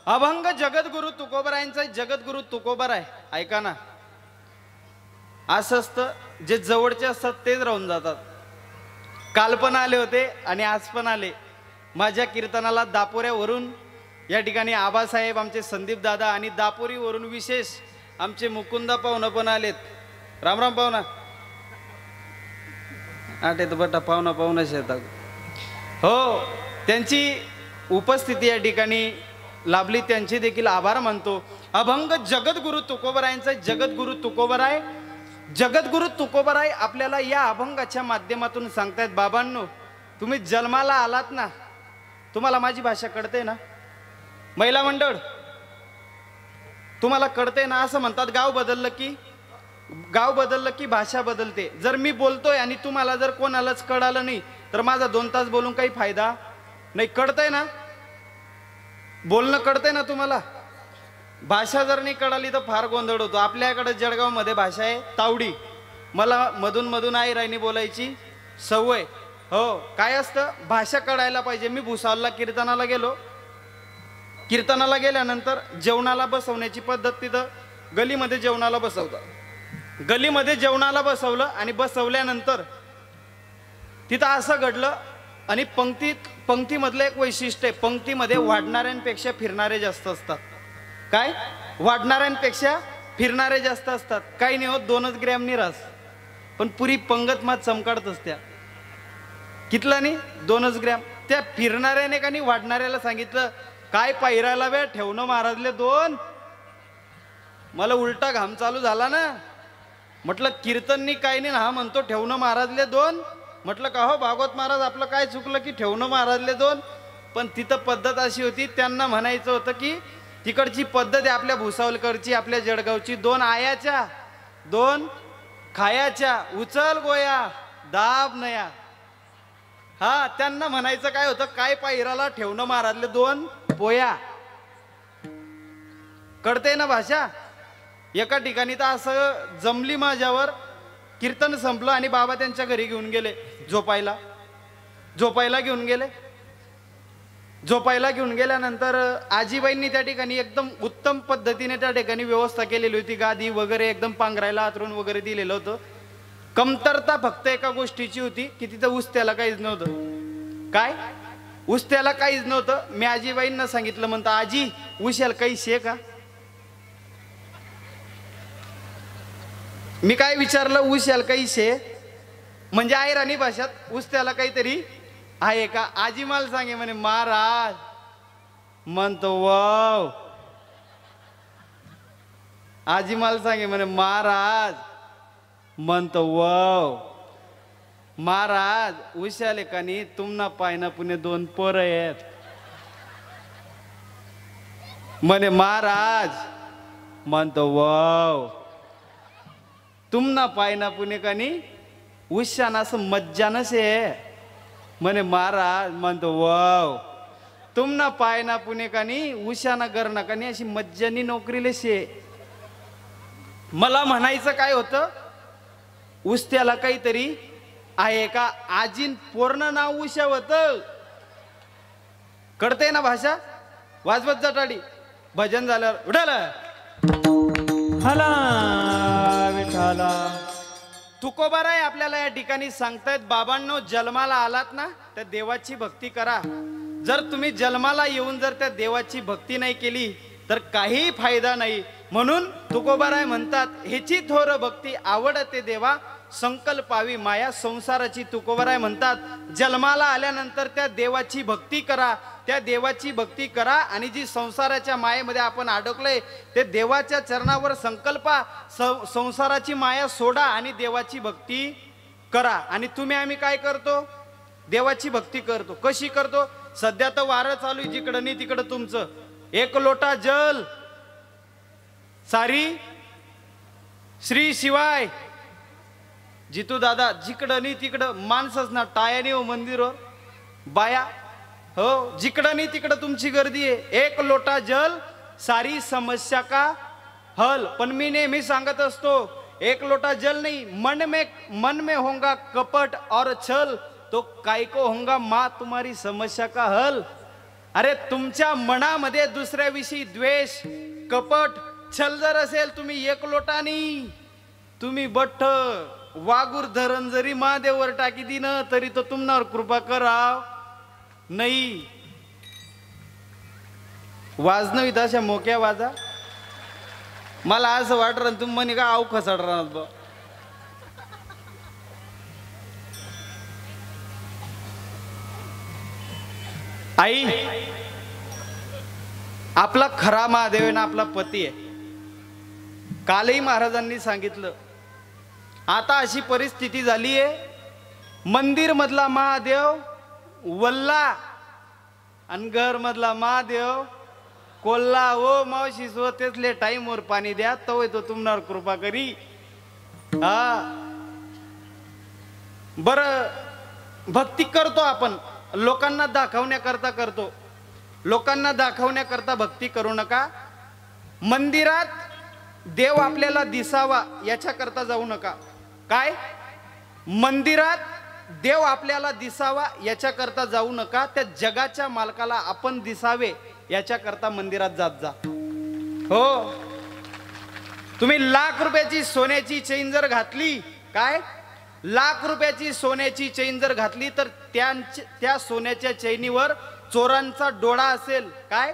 अभंग जगद्गुरु तुकोबरायांचा जगद्गुरु तुकोबर आहे. ऐका ना, असं असतं जे जवळचे असतात तेच राहून जातात. काल पण आले होते आणि आज पण आले. माझ्या कीर्तनाला दापोऱ्यावरून या ठिकाणी आबासाहेब आमचे संदीप दादा आणि दापोरीवरून विशेष आमचे मुकुंदा पाहुणा पण आलेत. रामराम पाहुणा. आठे तर बटा पाहुणा शेतात. हो, त्यांची उपस्थिती या ठिकाणी लाभली, त्यांचे देखील आभार मानतो. अभंग जगद्गुरु तुकोबरायांचा जगद्गुरु तुकोबराय, जगद्गुरु तुकोबराय आपल्याला या अभंगाच्या माध्यमातून सांगतायत, बाबांनो तुम्ही जन्माला आलात ना, तुम्हाला माझी भाषा कळते ना. महिला मंडळ तुम्हाला कळते ना. असं म्हणतात गाव बदललं की भाषा बदलते. जर मी बोलतोय आणि तुम्हाला जर कोणालाच कळालं नाही तर माझा 2 तास बोलून काही फायदा नाही. कळतंय ना, बोलणं कळतंय ना तुम्हाला. भाषा जर नाही कळाली तर फार गोंधळ होतो. आपल्याकडे जळगाव मध्ये भाषा आहे तावडी. मला मधून मधून आई राणी बोलायची सवय. हो, काय असतं, भाषा कळायला पाहिजे. मी भुसावळला कीर्तनाला गेल्यानंतर जेवणाला बसवण्याची पद्धत, तिथं गलीमध्ये जेवणाला बसवतात. गलीमध्ये जेवणाला बसवलं आणि बसवल्यानंतर तिथं असं घडलं. आणि पंक्तीमधलं एक वैशिष्ट्य आहे, पंक्तीमध्ये वाढणाऱ्यांपेक्षा फिरणारे जास्त असतात. काय, वाढणाऱ्यांपेक्षा फिरणारे जास्त असतात. काही नाही होत, 2च ग्रॅम निरास, पण पुरी पंगत मात चमकाडतच. त्या कितला नाही, 2च ग्रॅम. त्या फिरणाऱ्याने का नाही वाढणाऱ्याला सांगितलं, काय पायरायला वेळ ठेवणं महाराजले 2. मला उलटा घाम चालू झाला ना. म्हटलं कीर्तननी काय नाही, हा म्हणतो ठेवणं महाराजले 2. म्हटलं का हो भागवत महाराज, आपलं काय चुकलं की ठेवणं महाराजले 2. पण तिथं पद्धत अशी होती, त्यांना म्हणायचं होतं की तिकडची पद्धत आहे आपल्या भुसावलकरची, आपल्या जळगावची, 2 आयाच्या 2 खायाच्या, उचल गोया दाब नया. हा, त्यांना म्हणायचं काय होतं, काय पायराला ठेवणं महाराजले 2 पोया. कळते ना भाषा. एका ठिकाणी तर असं जमली माझ्यावर, कीर्तन संपलं आणि बाबा त्यांच्या घरी घेऊन गेले झोपायला घेऊन गेल्यानंतर आजीबाईंनी त्या ठिकाणी एकदम उत्तम पद्धतीने त्या ठिकाणी व्यवस्था केलेली होती. गादी वगैरे एकदम पांघरायला आतरून वगैरे दिलेलं होतं. कमतरता फक्त एका गोष्टीची होती की तिथं उस्त्याला काहीच नव्हतं. काय, उस्त्याला काहीच नव्हतं. मी आजीबाईंना सांगितलं, म्हणतं आजी उश्याला काही शे का. मी काय विचारलं, उश्याला काही शे म्हणजे आयराणी भाषात उस्त्याला काहीतरी आहे का. आजी मला सांगे म्हणे महाराज. म्हणतो वाव. आजी मला सांगे म्हणे महाराज. म्हणतो वाव. महाराज उशाले कानी तुमना पायना पुणे 2 पोरं आहेत म्हणे महाराज. म्हणतो वाव. तुमना पायना पुणे कानी उशाना असं मज्जानं से म्हणे महाराज. म्हणतो वाव. तुमना पायना पुणे कानी उशाना गरणा कानी अशी मज्जानी नोकरीले शे. मला म्हणायचं काय होतं, उस्त्याला काहीतरी आहे का. आजीन पूर्ण नाव उशा होतं. कळते ना भाषा. वाजवत जा टाळी. भजन झाल्यावर उडाला हला विठाला. तुकोबाराय आपल्याला या ठिकाणी सांगतायत, बाबांनो जन्माला आलात ना त्या देवाची भक्ती करा. जर तुम्ही जन्माला येऊन जर त्या देवाची भक्ती नाही केली तर काही फायदा नाही. म्हणून तुकोबाराय म्हणतात, हेची थोर भक्ती आवडते देवा, संकल्पावी माया संसाराची. तुकोबाराय म्हणतात, जन्माला आल्यानंतर त्या देवाची भक्ती करा, त्या देवाची भक्ती करा. आणि जी संसाराच्या मायेमध्ये आपण अडकलोय ते देवाच्या चरणावर संकल्पा, संसाराची माया सोडा आणि देवाची भक्ती करा. आणि आम्ही काय करतो, देवाची भक्ती करतो. कशी करतो, सध्या तर वारं चालू आहे, जिकडं नाही तिकडं तुमचं 1 लोटा जल सारी श्री शिवाय. जितू दादा जिकडं नाही तिकडं माणसंच ना, टायाने हो मंदिरवर बाया. हो, जिकडं नाही तिकडं तुमची गर्दी आहे. 1 लोटा जल सारी समस्या का हल. पण मी नेहमी सांगत असतो, 1 लोटा जल नहीं, मन में होगा कपट और छल, तो काय को होगा माँ तुम्हारी समस्या का हल. अरे तुमच्या मनामध्ये दुसऱ्याविषयी द्वेष, कपट, छल जर असेल, तुम्ही एक लोटानी, तुम्ही बठ्ठ वागूर धरण जरी महादेवर टाकी दिन तरी तो तुम्हावर कृपा कराव नाही. वाजणं इथं अशा मोक्या वाजा. मला असं वाटलं तुम्ही म्हणे का आऊ खसाड राहणार बा. आई आपला खरा महादेव आहे ना, आपला पती आहे. कालही महाराजांनी सांगितलं, आता अशी परिस्थिती झाली आहे, मंदिर मधला महादेव वल्ला आणि घर मधला महादेव कोल्हा. ओ मावशी स्वतःले टाइमवर पाणी द्या, तवय तो तुम्हाला कृपा करी. हा बर, भक्ती करतो आपण, लोकांना दाखवण्याकरता करतो. लोकांना दाखवण्याकरता भक्ती करू नका. मंदिरात देव आपल्याला दिसावा याच्याकरता जाऊ नका. काय? मंदिरात देव आपल्याला दिसावा याच्याकरता जाऊ नका. त्या जगाच्या मालकाला आपण दिसावे याच्याकरता मंदिरात जात जा. हो, तुम्ही लाख रुपयाची सोन्याची चेन जर घातली, काय लाख रुपयाची सोन्याची चेन जर घातली तर त्या सोन्याच्या चैनीवर चोरांचा डोळा असेल. काय?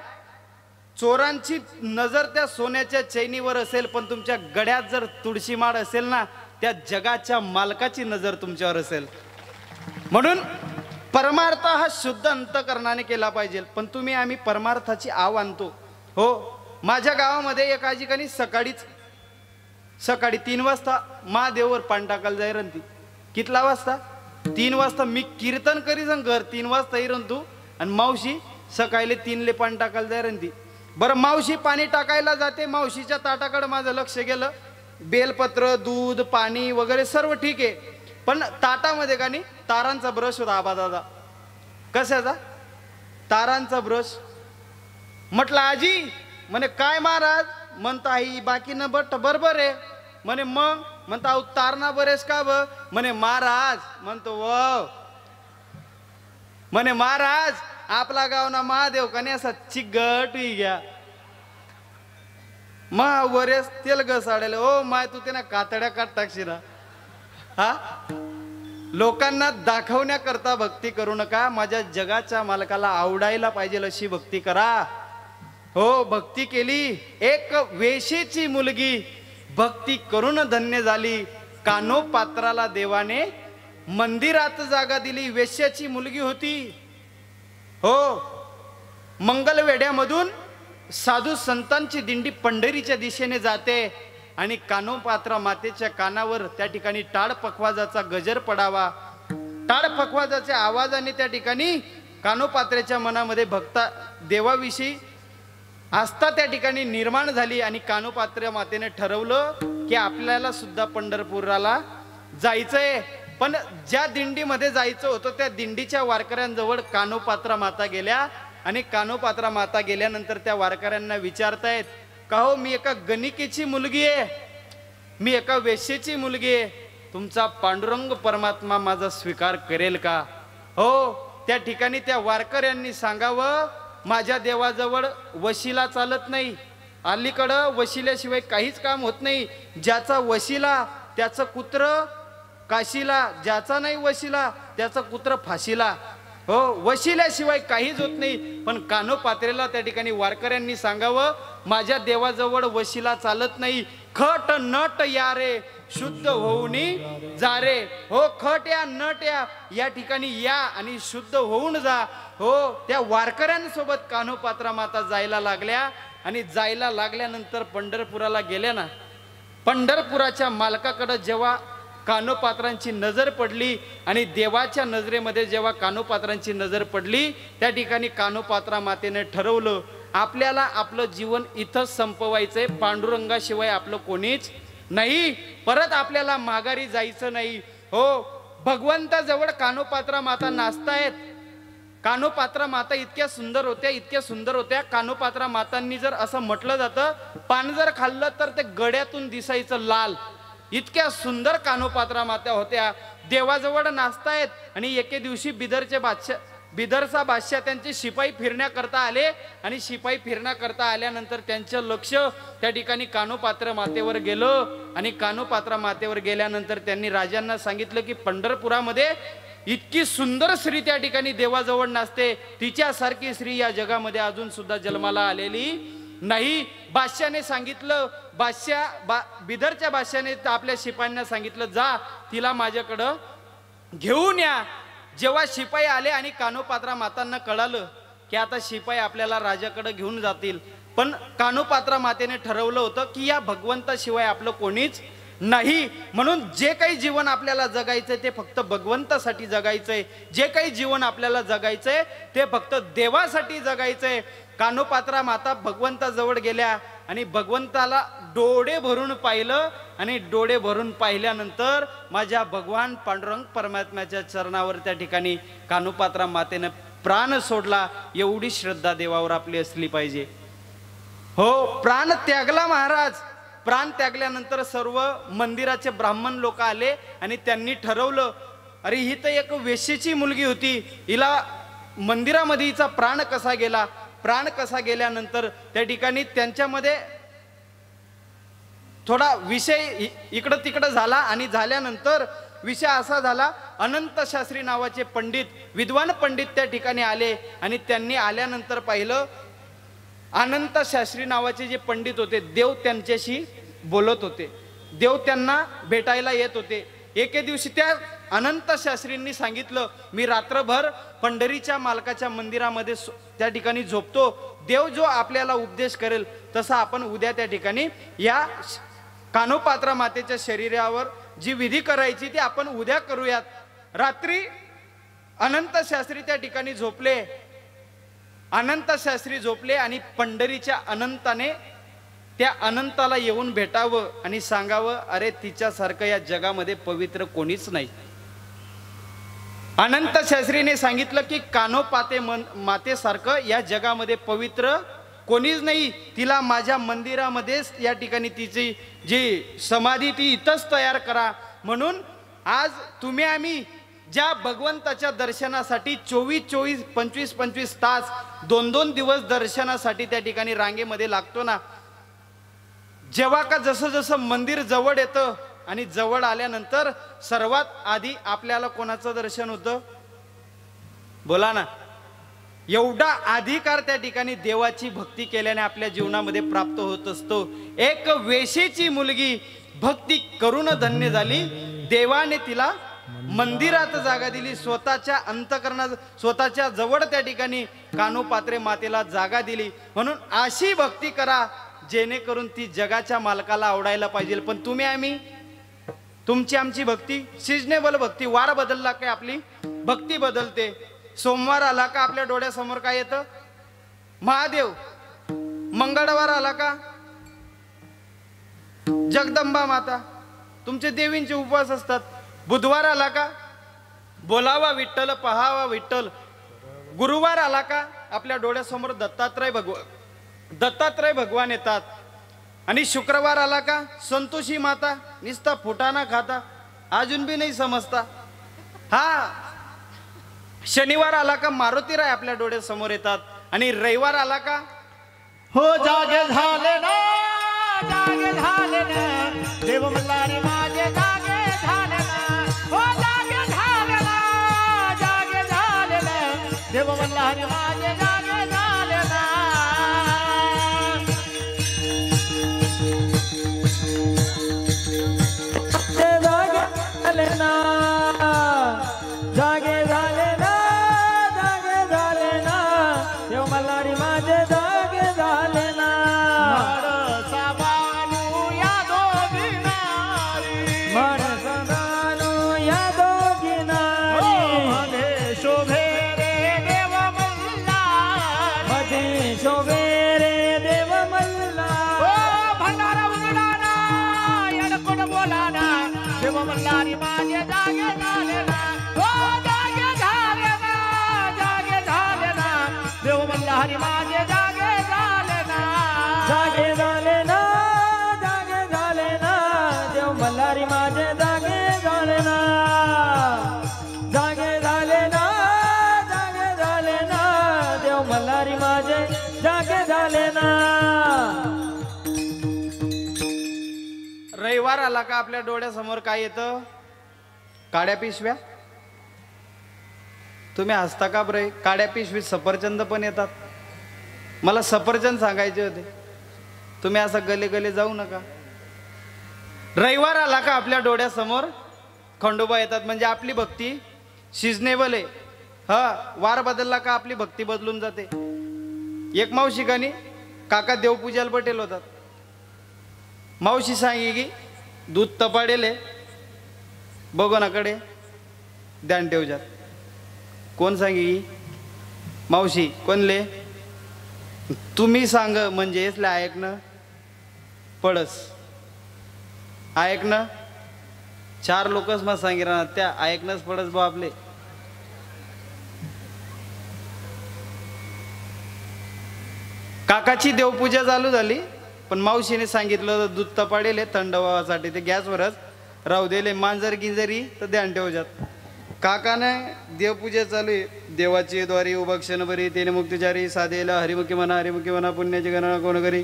चोरांची नजर त्या सोन्याच्या चैनीवर असेल, पण तुमच्या गड्यात जर तुळशीमाळ असेल ना, त्या जगाच्या मालकाची नजर तुमच्यावर असेल. म्हणून परमार्थ हा शुद्ध अंतकरणाने केला पाहिजे. पण तुम्ही आम्ही परमार्थाची आव आणतो. हो, माझ्या गावामध्ये एका ठिकाणी सकाळी 3 वाजता महादेववर पाणी टाकायला जाई रंती. कितला वाजता? 3 वाजता. मी कीर्तन करी सांग घर 3 वाजता येईन तू, आणि मावशी सकाळी 3 पाणी टाकायला जाई रंती. बरं, मावशी पाणी टाकायला जाते, मावशीच्या ताटाकडे माझं लक्ष गेलं. बेलपत्र, दूध, पाणी वगैरे सर्व ठीक आहे, पण ताटामध्ये का नाही तारांचा ब्रश होता. आबा दादा, कशाचा? तारांचा ब्रश. म्हटलं आजी, म्हणे काय महाराज? म्हणता आई बाकी न बट बरोबर आहे. म्हणे मग? म्हणता तारणा बरेस का ब? म्हणे महाराज. म्हणतो व म्हणे महाराज आपला गाव ना महादेव का नाही असा चिगट घ्या मा वरेस तेल घसाडेल. ओ माय तू त्यांना कातड्या काट टाकशील. हा, लोकांना दाखवण्याकरता भक्ती करू नका. माझ्या जगाच्या मालकाला आवडायला पाहिजे अशी भक्ती करा. हो, भक्ती केली. एक वेशीची मुलगी भक्ती करून धन्य झाली. कानोपात्राला देवाने मंदिरात जागा दिली. वेश्याची मुलगी होती. हो, मंगलवेढ्यामधून साधू संतांची दिंडी पंढरीच्या दिशेने जाते आणि कानोपात्रा मातेच्या कानावर त्या ठिकाणी टाळ पखवाजाचा गजर पडावा. टाळ पखवाजाच्या आवाजाने त्या ठिकाणी कानोपात्रेच्या मनामध्ये भक्ता देवाविषयी आस्था त्या ठिकाणी निर्माण झाली आणि कानोपात्रा मातेने ठरवलं की आपल्याला सुद्धा पंढरपुराला जायचंय. पण ज्या दिंडीमध्ये जायचं होतं त्या दिंडीच्या वारकऱ्यांजवळ कानोपात्रा माता गेल्या आणि कानोपात्रा माता गेल्यानंतर त्या वारकऱ्यांना विचारतायत का हो, मी एका गणिकेची मुलगी आहे, मी एका वेश्येची मुलगी आहे, तुमचा पांडुरंग परमात्मा माझा स्वीकार करेल का? हो, त्या ठिकाणी त्या वारकऱ्यांनी सांगावं, माझ्या देवाजवळ वशिला चालत नाही, अलीकडं वशिल्याशिवाय काहीच काम होत नाही. ज्याचा वशिला त्याचं कुत्र काशीला, ज्याचा नाही वशिला त्याचं कुत्र फाशीला. हो, वशिल्याशिवाय काहीच होत नाही. पण कानोपात्रेला त्या ठिकाणी वारकऱ्यांनी सांगावं, माझ्या देवाजवळ वशिला चालत नाही, खट नट या रे शुद्ध होऊनी जा रे. हो, खट या नट या ठिकाणी या आणि शुद्ध होऊन जा. हो, त्या वारकऱ्यांसोबत कानोपात्रा माता जायला लागल्या आणि जायला लागल्यानंतर पंढरपुराला गेल्या ना. पंढरपुराच्या मालकाकडे जेव्हा कानोपात्रांची नजर पडली आणि देवाच्या नजरेमध्ये जेव्हा कानोपात्रांची नजर पडली, त्या ठिकाणी कानोपात्रा मातेने ठरवलं आपल्याला आपलं जीवन इथंच संपवायचंय, पांडुरंगाशिवाय आपलं कोणीच नाही, परत आपल्याला माघारी जायचं नाही. हो, भगवंताजवळ कानोपात्रा माता नाचतायत. कानोपात्रा माता इतक्या सुंदर होत्या, इतक्या सुंदर होत्या. कानोपात्रा मातांनी जर असं म्हटलं जातं, पान जर खाल्लं तर ते गड्यातून दिसायचं लाल. इतक्या सुंदर कानोपात्रा माता होत्या. देवाजवळ नाचतायत आणि एके दिवशी बिदरचे बादशाह बिदरचा बादशाह त्यांचे शिपाई फिरण्याकरता आले आणि शिपाई फिरण्याकरता आल्यानंतर त्यांचं लक्ष त्या ठिकाणी कानोपात्र मातेवर गेलं आणि कानोपात्र मातेवर गेल्यानंतर त्यांनी राजांना सांगितलं की पंढरपुरामध्ये इतकी सुंदर स्त्री त्या ठिकाणी देवाजवळ नसते, तिच्यासारखी स्त्री या जगामध्ये अजून सुद्धा जन्माला आलेली नाही. बादशाने सांगितलं, बिदरच्या बादशाने आपल्या शिपायांना सांगितलं, जा तिला माझ्याकडं घेऊन या. जेव्हा शिपाई आले आणि कानोपात्रा मातांना कळालं की आता शिपाई आपल्याला राजाकडे घेऊन जातील, पण कानोपात्रा मातेने ठरवलं होतं की या भगवंताशिवाय आपलं कोणीच नाही, म्हणून जे काही जीवन आपल्याला जगायचंय ते फक्त भगवंतासाठी जगायचंय, जे काही जीवन आपल्याला जगायचंय ते फक्त देवासाठी जगायचंय. कानोपात्रा माता भगवंताजवळ गेल्या आणि भगवंताला डोळे भरून पाहिलं आणि डोळे भरून पाहिल्यानंतर माझ्या भगवान पांडुरंग परमात्म्याच्या चरणावर त्या ठिकाणी कानोपात्रा मातेनं प्राण सोडला. एवढी श्रद्धा देवावर आपली असली पाहिजे. हो, प्राण त्यागला महाराज. प्राण त्यागल्यानंतर सर्व मंदिराचे ब्राह्मण लोक आले आणि त्यांनी ठरवलं, अरे ही तर एक वेश्येची मुलगी होती, हिला मंदिरामध्ये हिचा प्राण कसा गेला. प्राण कसा गेल्यानंतर त्या ठिकाणी त्यांच्यामध्ये थोडा विषय इकडं तिकडं झाला आणि झाल्यानंतर विषय असा झाला, अनंत शास्त्री नावाचे पंडित, विद्वान पंडित त्या ठिकाणी आले आणि त्यांनी आल्यानंतर पाहिलं, अनंत शास्त्री नावाचे जे पंडित होते, देव त्यांच्याशी बोलत होते, देव त्यांना भेटायला येत होते. एके दिवशी त्या अनंत शास्त्रींनी सांगितलं, मी रात्रभर पंढरीच्या मालकाच्या मंदिरामध्ये त्या ठिकाणी झोपतो, देव जो आपल्याला उपदेश करेल तसा आपण उद्या त्या ठिकाणी या कानोपात्रा मातेच्या शरीरावर जी विधी करायची ती आपण उद्या करूयात. रात्री अनंत शास्त्री त्या ठिकाणी झोपले. अनंत शास्त्री झोपले आणि पंढरीच्या अनंताने त्या अनंताला येऊन भेटावं आणि सांगावं, अरे तिच्यासारखं या जगामध्ये पवित्र कोणीच नाही. अनंत शास्त्रीने सांगितलं की कानोपाते मातेसारखं या जगामध्ये पवित्र कोणीच नाही, तिला माझ्या मंदिरामध्येच या ठिकाणी तिची जी समाधी ती इथंच तयार करा. म्हणून आज तुम्ही आम्ही ज्या भगवंताच्या दर्शनासाठी 24 25 तास 2 दिवस दर्शनासाठी त्या ठिकाणी रांगेमध्ये लागतो ना, जेव्हा का जसं जसं मंदिर जवळ येतं आणि जवळ आल्यानंतर सर्वात आधी आपल्याला कोणाचं दर्शन होतं, बोला ना. एवढा अधिकार त्या ठिकाणी देवाची भक्ती केल्याने आपल्या जीवनामध्ये प्राप्त होत असतो. एक वेशीची मुलगी भक्ती करून धन्य झाली, देवाने तिला मंदिरात जागा दिली, स्वतःच्या अंतकरणात स्वतःच्या जवळ त्या ठिकाणी कानोपात्रे मातेला जागा दिली. म्हणून अशी भक्ती करा जेणेकरून ती जगाच्या मालकाला आवडायला पाहिजे. पण तुम्ही आम्ही तुमची आमची भक्ती सिजनेबल भक्ती, वार बदलला काय आपली भक्ती बदलते. सोमवार आला का आपल्या डोळ्यासमोर काय येतं, महादेव. मंगळवार आला का जगदंबा माता, तुमचे देवींचे उपवास असतात. बुधवार आला का बोलावा विठ्ठल पहावा विठ्ठल. गुरुवार आला का आपल्या डोळ्यासमोर दत्तात्रय भगवान येतात. आणि शुक्रवार आला का संतोषी माता, निस्ता फुटाना खाता, अजून भी नाही समजता. हा, शनिवार आला का मारुतीराय आपल्या डोळ्यासमोर येतात. आणि रविवार आला का हो जागे झाले ना, जागे झाले ना, देव मल्हारी माझे जागे झाले ना, हो जागे झाले ना, जागे झाले ना, देव मल्हारी माझे जागे झाले ना. जागे झाले ना, जागे झाले ना, देव मल्हारी माझे जागे झाले ना. माणसा बानू या दोघी नारी, माणसा बानू या दोघी नारी, मध्ये शोभे रे देव मल्हारी, मध्ये शोभे रे देव मल्हारी. ओ भंडारा उघडाना येडकोट बोलाना, देव मल्हारी माझे जागे झाले ना, हो जागे झाले ना, जागे झाले ना, देव मल्हारी माझे जागे झाले ना. जागे झाले ना, जागे झाले ना, देव मल्हारी माझे जागे झाले ना. जागे झाले ना, जागे झाले ना. रविवार आला का आपल्या डोळ्यासमोर काय येतं? काड्या पिशव्या. तुम्ही हसता का बरे? काड्या पिशवीत सफरचंद पण येतात. मला सफरचंद सांगायचे होते. तुम्ही असं गले गले जाऊ नका. रविवार आला का आपल्या डोळ्यासमोर खंडोबा येतात. म्हणजे आपली भक्ती सिजनेबल आहे. हा, वार बदलला का आपली भक्ती बदलून जाते. एक मावशिकानी काका देवपूजाला बटेल होतात. मावशी सांगी की दूध तपाडेले बघोनाकडे ध्यान ठेवजात. कोण सांगी? मावशी. कोणले? तुम्ही सांग म्हणजे इसले ऐकणं पडस. ऐकणं 4 लोकच मग सांगितलं त्या ऐकणंच पडस बा आपले. काकाची देवपूजा चालू झाली पण मावशीने सांगितलं दूध तपाडेले थंड व्हावासाठी ते गॅसवरच राहू दिले. मांजर गिंजरी तर ध्यान ठेवजात. काकाने देवपूजा चालू आहे. देवाची द्वारी उभक्षण बरी तेने मुक्तिचारी साधेला हरिमुखी म्हणा पुण्याची गणना कोण करी.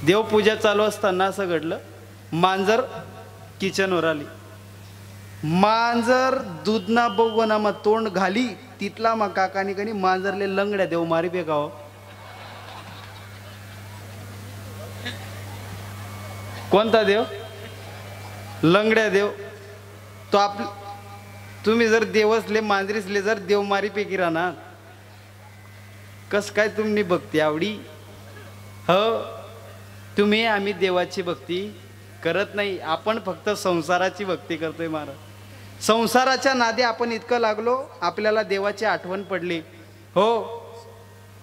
देवपूजा चालू असताना असं घडलं, मांजर किचनवर आली. मांजर दूध ना बघवना मग तोंड घाली तिथला मग काकानी कनी मांजरले लंगड्या देव मारी बेगाव. कोणता देव? लंगड्या देव. तो तुम्ही जर देवसले मांजरीसले जर देवमारी पैकी राहणार कस काय तुम्ही भक्ती आवडी? हो, तुम्ही आम्ही देवाची भक्ती करत नाही. आपण फक्त संसाराची भक्ती करतोय महाराज. संसाराच्या नादी आपण इतकं लागलो आपल्याला देवाची आठवण पडली. हो,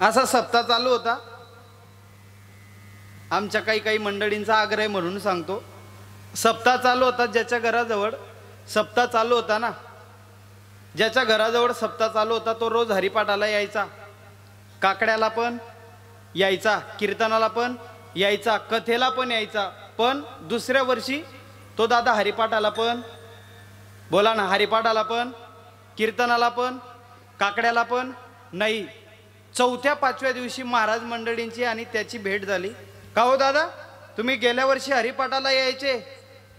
असा सप्ताह चालू होता. आमच्या काही मंडळींचा आग्रह म्हणून सांगतो. सप्ताह चालू होता. ज्याच्या घराजवळ सप्ताह चालू होता ना, ज्याच्या घराजवळ सप्ताह चालू होता तो रोज हरिपाठाला यायचा. काकड्याला पण यायचा, कीर्तनाला पण यायचा, कथेला पण यायचा. पण दुसऱ्या वर्षी तो दादा हरिपाठाला पण, बोला ना, हरिपाठाला पण, कीर्तनाला पण, काकड्याला पण नाही. 4थ्या-5व्या दिवशी महाराज मंडळींची आणि त्याची भेट झाली. का हो दादा, तुम्ही गेल्या वर्षी हरिपाठाला यायचे,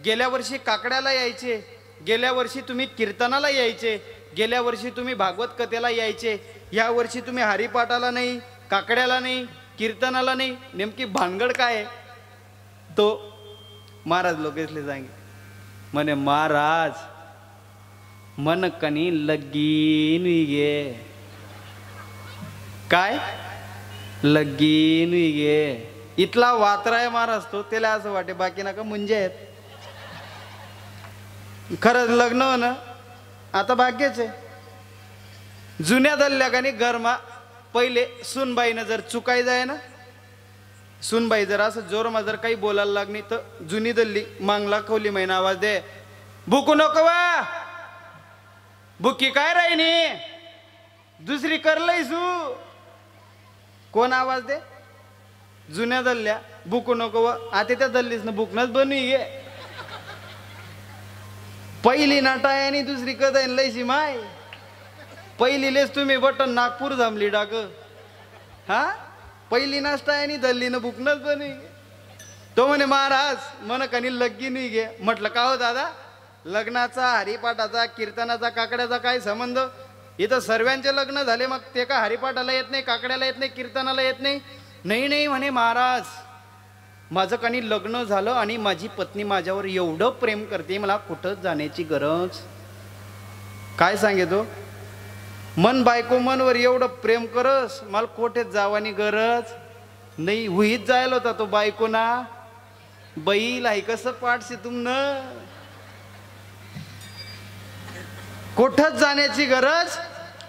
गेल्या वर्षी काकड्याला यायचे, गेल्या वर्षी तुम्ही कीर्तनाला यायचे, गेल्या वर्षी तुम्ही भागवत कथेला यायचे, या वर्षी तुम्ही हरिपाठाला नाही, काकड्याला नाही, कीर्तनाला नाही, नेमकी भानगड काय आहे? तो महाराज लोकेशले सांगे म्हणे, महाराज मन कनी लगीन गे. काय लगीन गे? इथला वात्राय महाराज तो. त्याला असं वाटे बाकी नका मुंजे आहेत. खरंच लग्न होणं आता भाग्यच आहे. जुन्या दल्ल्या कानी गरमा पहिले सुनबाईनं जर चुकाय जाय ना, सुनबाई जर असं जोरमा जर काही बोलायला लागली तर जुनी दल्ली मांगला खवली महिना आवाज दे, भुकू नको वा, भुकी काय राहिनी, दुसरी करलय सू. कोण आवाज दे? जुन्या दल्ल्या भुकू नको वा. आता त्या दल्लीस ना भुकणच बनवी गे. पहिली नाटाय आणि दुसरी कदाय लयशी माय. पहिलीलेच तुम्ही बटन नागपूर जमली डाक. हा, पहिली नाश्ता आणि दल्लीनं बुकनच बनी. तो म्हणे, महाराज मन कनी लग्गी नाही गे. म्हटलं का हो दादा, लग्नाचा, हरिपाठाचा, कीर्तनाचा, काकड्याचा काय संबंध? इथं सर्वांचे लग्न झाले, मग ते का हरिपाठाला येत नाही, काकड्याला येत नाही, कीर्तनाला येत नाही? नाही नाही म्हणे, महाराज माझं कनी लग्न झालं आणि माझी पत्नी माझ्यावर एवढं प्रेम करते, मला कुठंच जाण्याची गरज. काय सांगतो? मन बायको मनवर एवढं प्रेम करस, मला कोठेच जावानी गरज नाही. हुईत जायला होता तो बायको ना. बैल आहे कसं पाठसे तुमनं, कोठच जाण्याची गरज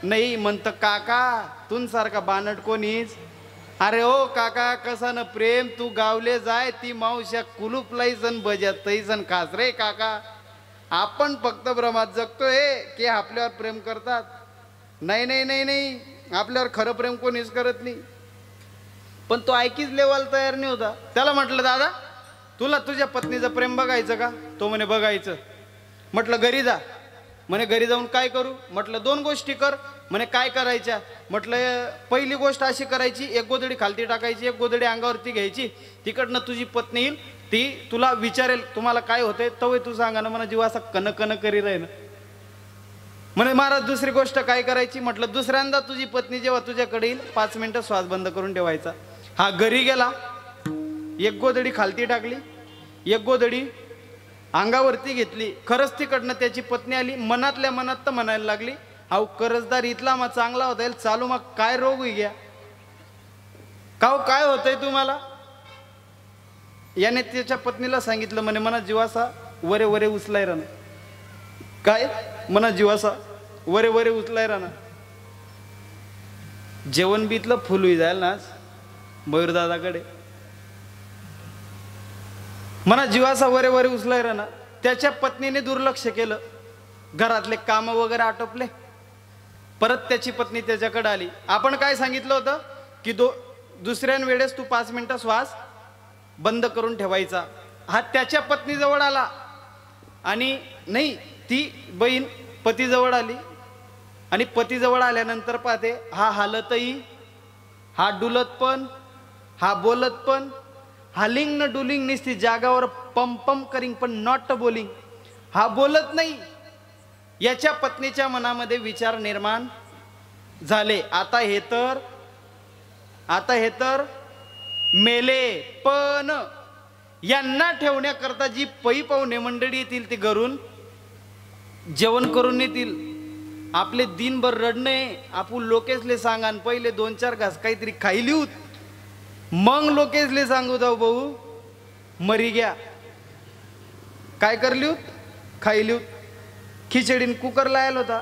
नाही. म्हणतं काका तुमसारखा बानट कोणीच. अरे ओ काका, कसा न प्रेम, तू गावले जाय ती मावश्या कुलूप लईसन बजात तैसन खास रे काका. आपण फक्त भ्रमात जगतोय की आपल्यावर प्रेम करतात. नाही नाही नाही नाही, आपल्यावर खरं प्रेम कोणीच करत नाही. पण तो ऐकीच लेवायला तयार नाही होता. त्याला म्हटलं, दादा तुला तुझ्या पत्नीचं प्रेम बघायचं का? तो म्हणे बघायचं. म्हटलं घरी जा. म्हणे घरी जाऊन काय करू? म्हटलं 2 गोष्टी कर. म्हणे काय करायच्या? म्हटलं पहिली गोष्ट अशी करायची, एक गोधडी खालती टाकायची, एक गोधडी अंगावरती घ्यायची, तिकडनं तुझी पत्नी येईल, ती तुला विचारेल तुम्हाला काय होतंय, तवय तू सांगा ना. म्हणा जीव असा कन कन करी राहील. म्हणे महाराज दुसरी गोष्ट काय करायची? म्हटलं दुसऱ्यांदा तुझी पत्नी जेव्हा तुझ्याकडे येईल 5 मिनिटं श्वास बंद करून ठेवायचा. हा घरी गेला, एक गोधडी खालती टाकली, एक गोधडी अंगावरती घेतली. खरंच तिकडनं त्याची पत्नी आली. मनातल्या मनात तर म्हणायला लागली, अहो कर्जदार इथला मग चांगला होता येईल, चालू मग काय रोग होई घ्या का, काय होतंय तुम्हाला? याने त्याच्या पत्नीला सांगितलं. म्हणे मना जीवासा वरे वरे उचलाय राहणं. काय? मना जीवासा वरे वरे उचलाय राहणं. जेवण बी इथलं फुल होई जाईल ना मयूरदादाकडे. मना जीवासा वरे वरे उचलाय राहणं. त्याच्या पत्नीने दुर्लक्ष केलं, घरातले काम वगैरे आटोपले. परत त्याची पत्नी त्याच्याकडे आली. आपण काय सांगितलं होतं की दुसऱ्या वेळेस तू 5 मिनिटं श्वास बंद करून ठेवायचा. हा त्याच्या पत्नीजवळ आला आणि नाही, ती बहीण पतीजवळ आली आणि पतीजवळ आल्यानंतर पाहते हा हालतही, हा डुलत पण, हा बोलत पण, हालिंग न डुलिंग निसती जागावर पंपम करिंग पण नॉट बोलिंग. हा बोलत नाही. याच्या पत्नीच्या मनामध्ये विचार निर्माण झाले, आता हे तर मेले, पण यांना ठेवण्याकरता जी पै पाहुणे मंडळी येतील ती घरून जेवण करून येतील. आपले दिनभर रडणे, आपण लोकेशले सांगान पहिले 2-4 घास काहीतरी खायली होत, मग लोकेशले सांगू जाऊ भाऊ मरी गया. काय करली होत? खायली होत. खिचडीन कुकर लायल होता.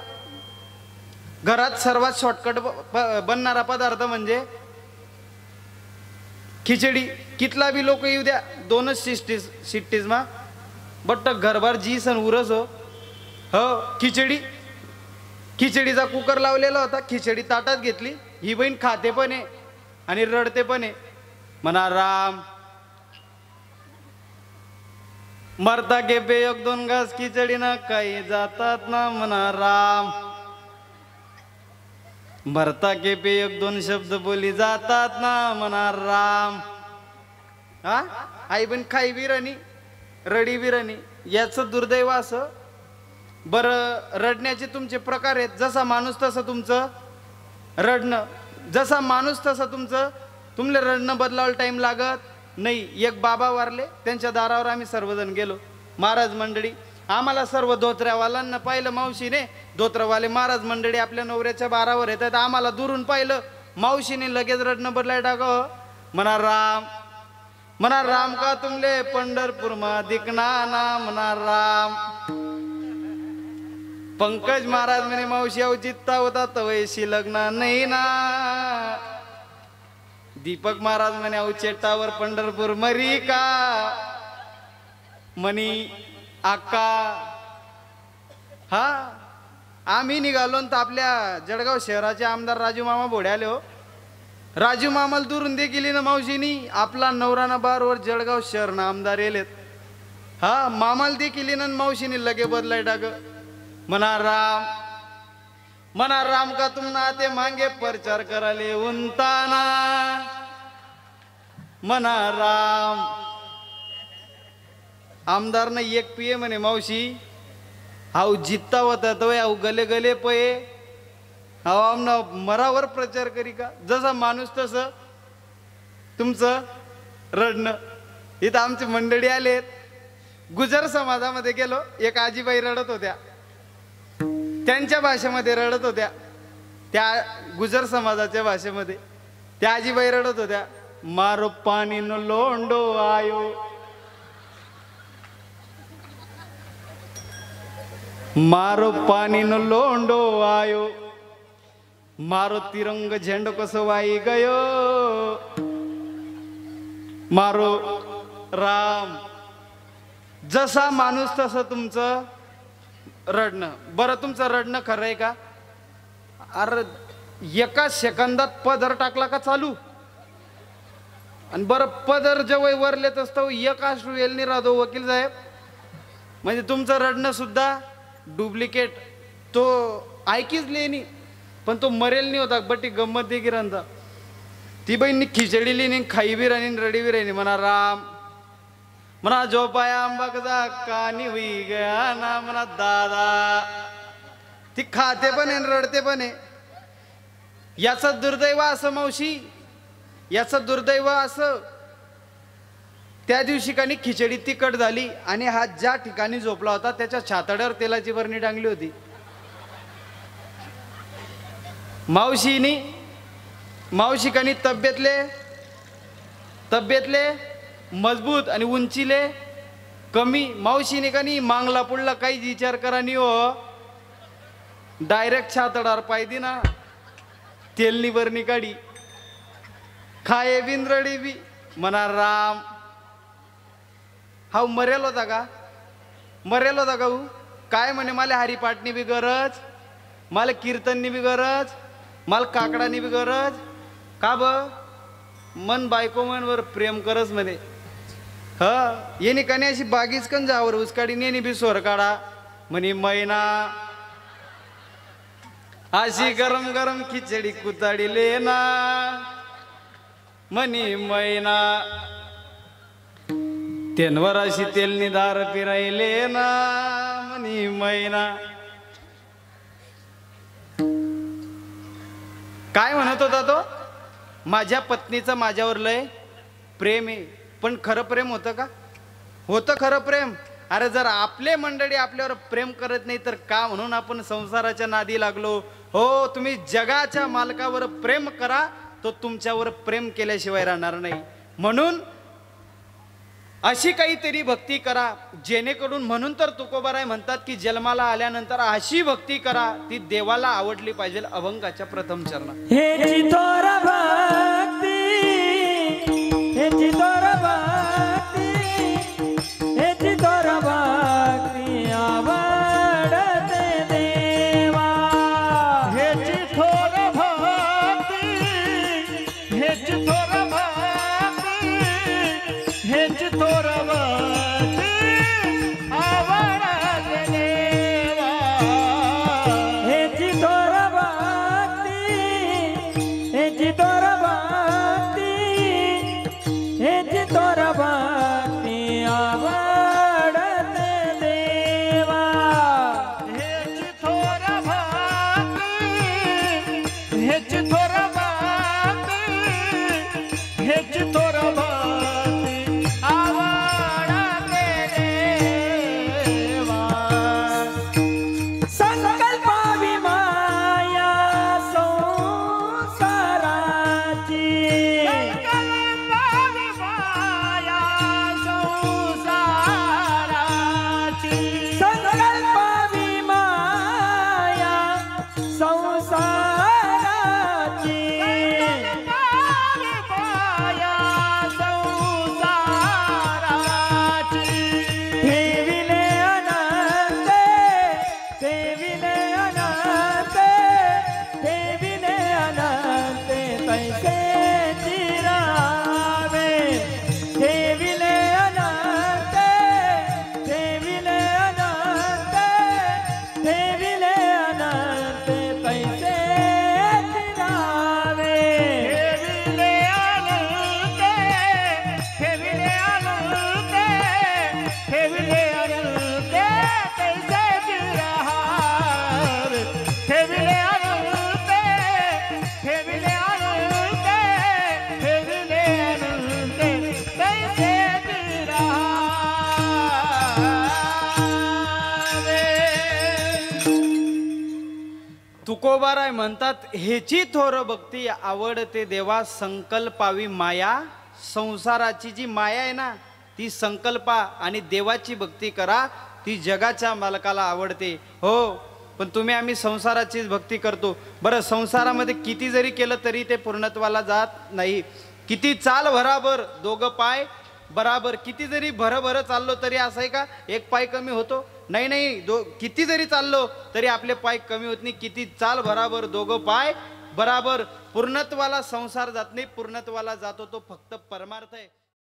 घरात सर्वात शॉर्टकट बनणारा पदार्थ म्हणजे खिचडी. कितला बी लोक येऊ द्या, 2च शिट्टीज मा बट घरभर जी सण उरस हो खिचडी. खिचडीचा कुकर लावलेला होता. खिचडी ताटात घेतली. ही बहीण खाते पण आहे आणि रडते पण आहे. म्हणा राम, मरता के पे 1-2 घास खिचडी ना काही जातात ना. म्हणा राम, मरता के पे 1-2 शब्द बोली जातात ना. म्हणा राम. हा आई पण खाई बिराणी, रडी बिराणी. याचं दुर्दैव असं. बरं, रडण्याचे तुमचे प्रकार आहेत. जसा माणूस तसं तुमचं रडणं, जसा माणूस तसं तुमले रडणं बदलावला टाइम लागत नाही. एक बाबा वारले, त्यांच्या दारावर आम्ही सर्वजण गेलो, महाराज मंडळी. आम्हाला सर्व धोत्र्यावाल्यांना पाहिलं. मावशीने धोत्रवाले महाराज मंडळी आपल्या नवऱ्याच्या बारावर येतात. आम्हाला दुरून पाहिलं. मावशीने लगेच रडणं बदलाय टाकावं. म्हणा राम, म्हणा राम का तुमले पंढरपूर मा दिकना ना. म्हणा राम. पंकज महाराज म्हणे मावशी अहो जित्ता होता तवयशी लग्न नाही ना. दीपक महाराज म्हणे अहो चेट्टावर पंढरपूर मरी का. मनी आका. हा आम्ही निघालो तर आपल्या जळगाव शहराचे आमदार राजू मामा भोडे आले हो. राजू मामाला दुरून दे गेली ना मावशीनी. आपला नवराना बारवर जळगाव शहर ना आमदार येलेत. हा मामाला दे केली ना मावशीने लगे बदलाय टाक. म्हणा राम, म्हणा राम का तुम नाते मांगे प्रचार कराले उंताना. म्हणा राम. आमदारनं एक पिये म्हणे मावशी हाऊ जित्ता होता तो हाऊ गले गले पये हाऊ आमना मरावर प्रचार करी का. जसा माणूस तसं तुमचं रडणं. इथं आमची मंडळी आलेत. गुजर समाजामध्ये गेलो. एक आजीबाई रडत होत्या, त्यांच्या भाषेमध्ये रडत होत्या. त्या गुजर समाजाच्या भाषेमध्ये त्या आजीबाई रडत होत्या. मारो पाणी नो लोंडो आयो, मारो पाणी नो लोंडो आयो, मारो तिरंग झेंडो कसो वाई गयो. मारो राम. जसा माणूस तसं तुमचं रडणं. बरं तुमचं रडणं खरं आहे का? अरे एका सेकंदात पदर टाकला का चालू. आणि बरं पदर जेव्हा वरलेत असतो एक अश्रू येईल नाही राहतो वकील साहेब. म्हणजे तुमचं रडणं सुद्धा डुप्लिकेट. तो ऐकीच लेनी पण तो मरेल नाही होता. बटी गंमत दे गिरांता ती बहिणी खिचडीली नाही खाई बी राहिली रडी बी राहिली. म्हणा राम म्हणा जो पाया आंबा कसा कानी होई गया ना म्हणा दादा. ती खाते पण आहे रडते पण आहे. याचं दुर्दैव असं मावशी, याचं दुर्दैव असं त्या दिवशी कानी खिचडी तिखट झाली आणि हा ज्या ठिकाणी झोपला होता त्याच्या छाताड्यावर तेलाची बरणी टांगली होती. मावशी कानी तब्येतले मजबूत आणि उंचीले कमी. मावशीने कानी मांगला पुढला काहीच विचार करा नाही हो. डायरेक्ट छातडार पायदी ना तेलनी बरणी काढी खाये बिन रडी बी. म्हणा राम हा मरेल होता का? मरेल होता का? काय म्हणे मला हरिपाठनी बी गरज, मला कीर्तननी बी गरज, मला काकडानी बी गरज. का ब मन बायको मनवर प्रेम करस म्हणे. येणी कने अशी बागीच कन जावर उसकाडी नेनी बी स्वर काढा म्हणे मैना अशी गरम गरम खिचडी कुताडी लेना म्हणे मैना. तेनवर अशी तेलनी दार पिरायले ना म्हणे मैना. काय म्हणत होता तो? माझ्या पत्नीचं माझ्यावर लय प्रेम आहे. पण खरं प्रेम होतं का? होतं खरं प्रेम? अरे जर आपले मंडळी आपल्यावर प्रेम करत नाही तर का म्हणून आपण संसाराच्या नादी लागलो? हो तुम्ही जगाच्या मालकावर प्रेम करा, तो तुमच्यावर प्रेम केल्याशिवाय राहणार नाही. म्हणून अशी काहीतरी भक्ती करा जेणेकरून, म्हणून तर तुकोबाराय म्हणतात की जन्माला आल्यानंतर अशी भक्ती करा ती देवाला आवडली पाहिजे. अभंगाच्या प्रथम चरण हे थोर भक्ती, हे थोर भक्ती, हे थोर भक्ती आवडते देवा. हे थोर भक्ती, हे थोर भक्ती, हे थोर भक्ती आवडते देवा. हे थोर भक्ती, हे थोर भक्ती, हे थोर भक्ती आवडते देवा. हे थोर भक्ती, हे थोर भक्ती, हे थोर भक्ती आवडते देवा. संकल्पावी माया संसाराची, संकल्पावी माया संसाराची. संकल्पावी माया संसाराची. संकल्पावी माया संसाराची. ठेविले अनंते, ठेविले अनंते, ठेविले अनंते तैसे चिरावे. ठेविले अनंते, ठेविले अनंते, ठेविले अनंते तैसे चिरावे. ठेविले अनंते, ठेविले अनंते, ठेविले अनंते तैसे चिरावे. ठेविले अनंते, ठेविले अनंते, ठेविले अनंते तैसे चिरावे. तुकोबाराय म्हणतात हेची थोर भक्ती आवडते देवा. संकल्पावी माया संसाराची जी माया आहे ना ती संकल्पा आणि देवाची भक्ती करा ती जगाच्या मालकाला आवडते. हो पण तुम्ही आम्ही संसाराचीच भक्ती करतो. बरं संसारामध्ये किती जरी केलं तरी ते पूर्णत्वाला जात नाही. किती चाल भराबर दोघं पाय बराबर. किती जरी भरभर चाललो तरी असं आहे का एक पाय कमी होतो? नाही नाही, किती जरी चाललो तरी आपले पाय कमी होत नाही. किती चाल बराबर दोघं पाय बराबर. पूर्णत्वाला संसार जात नाही, पूर्णत्वाला जातो तो फक्त परमार्थ आहे.